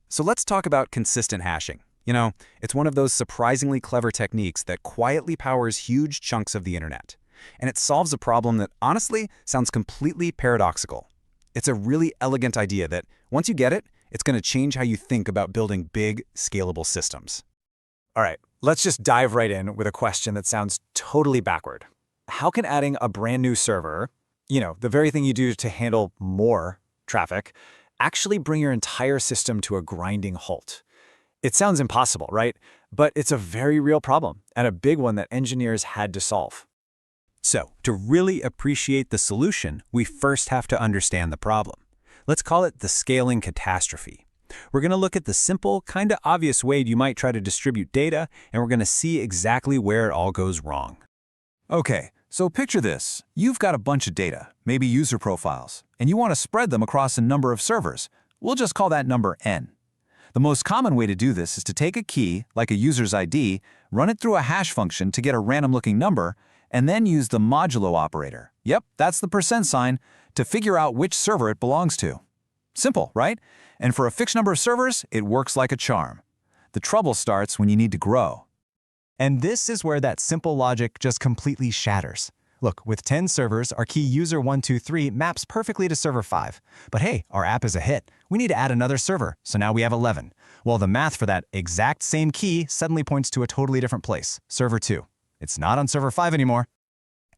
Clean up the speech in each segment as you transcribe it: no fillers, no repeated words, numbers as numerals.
So let's talk about consistent hashing. It's one of those surprisingly clever techniques that quietly powers huge chunks of the internet. And it solves a problem that honestly sounds completely paradoxical. It's a really elegant idea that, once you get it, it's going to change how you think about building big, scalable systems. All right, let's just dive right in with a question that sounds totally backward. How can adding a brand new server, the very thing you do to handle more traffic, actually bring your entire system to a grinding halt? It sounds impossible, right? But it's a very real problem, and a big one that engineers had to solve. So, to really appreciate the solution, we first have to understand the problem. Let's call it the scaling catastrophe. We're going to look at the simple, kind of obvious way you might try to distribute data, and we're going to see exactly where it all goes wrong. Okay, so picture this. You've got a bunch of data, maybe user profiles, and you want to spread them across a number of servers. We'll just call that number n. The most common way to do this is to take a key, like a user's ID, run it through a hash function to get a random-looking number, and then use the modulo operator. Yep, that's the %, to figure out which server it belongs to. Simple, right? And for a fixed number of servers, it works like a charm. The trouble starts when you need to grow. And this is where that simple logic just completely shatters. Look, with 10 servers, our key user123 maps perfectly to server 5. But hey, our app is a hit. We need to add another server, so now we have 11. Well, the math for that exact same key suddenly points to a totally different place, server 2. It's not on server 5 anymore.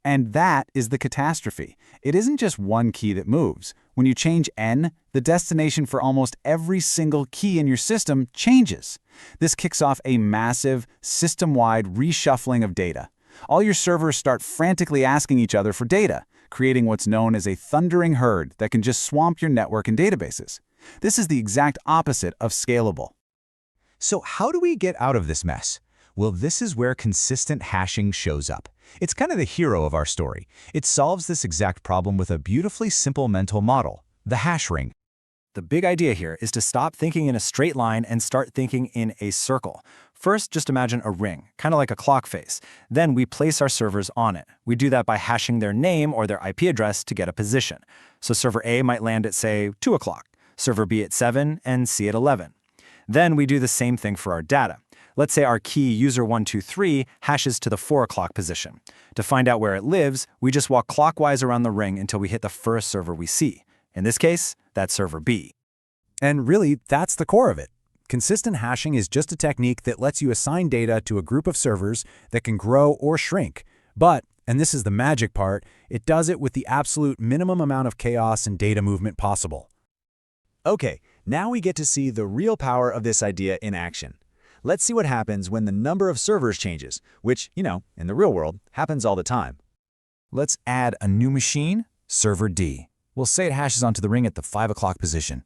And that is the catastrophe. It isn't just one key that moves. When you change n, the destination for almost every single key in your system changes. This kicks off a massive, system-wide reshuffling of data. All your servers start frantically asking each other for data, creating what's known as a thundering herd that can just swamp your network and databases. This is the exact opposite of scalable. So how do we get out of this mess? Well, this is where consistent hashing shows up. It's kind of the hero of our story. It solves this exact problem with a beautifully simple mental model, the hash ring. The big idea here is to stop thinking in a straight line and start thinking in a circle. First, just imagine a ring, kind of like a clock face. Then we place our servers on it. We do that by hashing their name or their IP address to get a position. So server A might land at, say, 2 o'clock, server B at 7, and C at 11. Then we do the same thing for our data. Let's say our key user123 hashes to the 4 o'clock position. To find out where it lives, we just walk clockwise around the ring until we hit the first server we see. In this case, that's server B. And really, that's the core of it. Consistent hashing is just a technique that lets you assign data to a group of servers that can grow or shrink. But, and this is the magic part, it does it with the absolute minimum amount of chaos and data movement possible. Okay, now we get to see the real power of this idea in action. Let's see what happens when the number of servers changes, which, in the real world, happens all the time. Let's add a new machine, server D. We'll say it hashes onto the ring at the 5 o'clock position.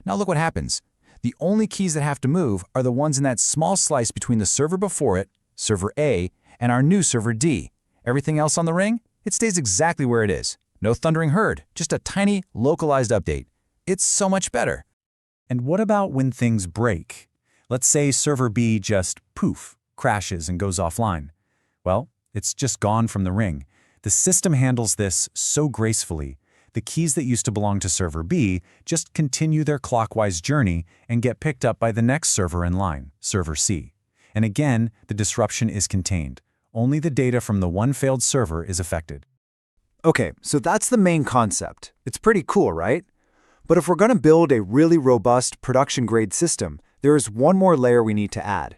Now look what happens. The only keys that have to move are the ones in that small slice between the server before it, server A, and our new server D. Everything else on the ring, it stays exactly where it is. No thundering herd, just a tiny, localized update. It's so much better. And what about when things break? Let's say server B just poof, crashes and goes offline. Well, it's just gone from the ring. The system handles this so gracefully. The keys that used to belong to server B just continue their clockwise journey and get picked up by the next server in line, server C. And again, the disruption is contained. Only the data from the one failed server is affected. Okay, so that's the main concept. It's pretty cool, right? But if we're going to build a really robust production-grade system, there is one more layer we need to add.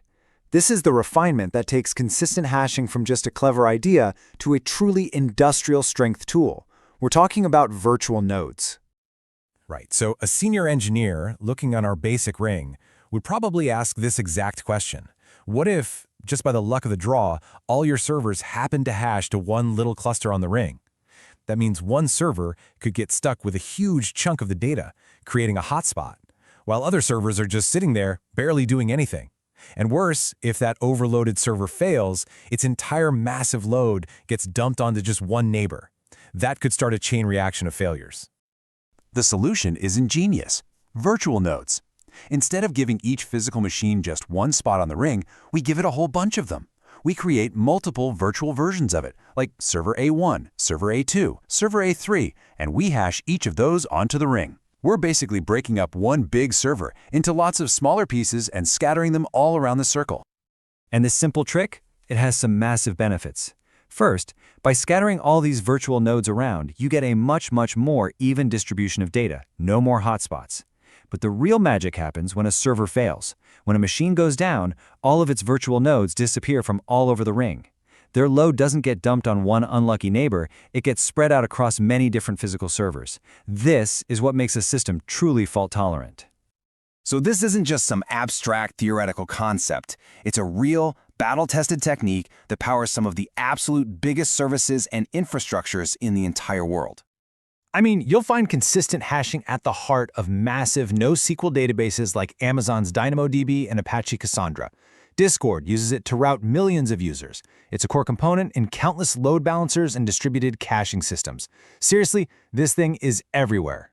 This is the refinement that takes consistent hashing from just a clever idea to a truly industrial-strength tool. We're talking about virtual nodes. Right, so a senior engineer looking on our basic ring would probably ask this exact question. What if, just by the luck of the draw, all your servers happen to hash to one little cluster on the ring? That means one server could get stuck with a huge chunk of the data, creating a hotspot, while other servers are just sitting there, barely doing anything. And worse, if that overloaded server fails, its entire massive load gets dumped onto just one neighbor. That could start a chain reaction of failures. The solution is ingenious. Virtual nodes. Instead of giving each physical machine just one spot on the ring, we give it a whole bunch of them. We create multiple virtual versions of it, like server A1, server A2, server A3, and we hash each of those onto the ring. We're basically breaking up one big server into lots of smaller pieces and scattering them all around the circle. And this simple trick, it has some massive benefits. First, by scattering all these virtual nodes around, you get a much more even distribution of data, no more hotspots. But the real magic happens when a server fails. When a machine goes down, all of its virtual nodes disappear from all over the ring. Their load doesn't get dumped on one unlucky neighbor, it gets spread out across many different physical servers. This is what makes a system truly fault-tolerant. So this isn't just some abstract theoretical concept. It's a real, battle-tested technique that powers some of the absolute biggest services and infrastructures in the entire world. I mean, you'll find consistent hashing at the heart of massive NoSQL databases like Amazon's DynamoDB and Apache Cassandra. Discord uses it to route millions of users. It's a core component in countless load balancers and distributed caching systems. Seriously, this thing is everywhere.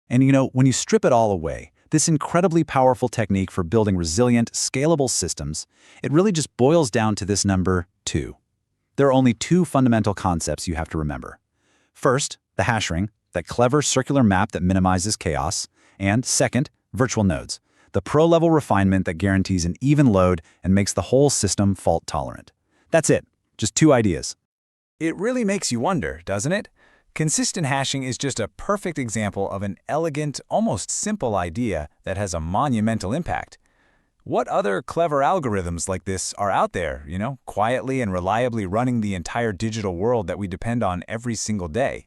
And when you strip it all away, this incredibly powerful technique for building resilient, scalable systems, it really just boils down to this number 2. There are only 2 fundamental concepts you have to remember. First, the hash ring, that clever circular map that minimizes chaos. And second, virtual nodes, the pro-level refinement that guarantees an even load and makes the whole system fault-tolerant. That's it, just 2 ideas. It really makes you wonder, doesn't it? Consistent hashing is just a perfect example of an elegant, almost simple idea that has a monumental impact. What other clever algorithms like this are out there, quietly and reliably running the entire digital world that we depend on every single day?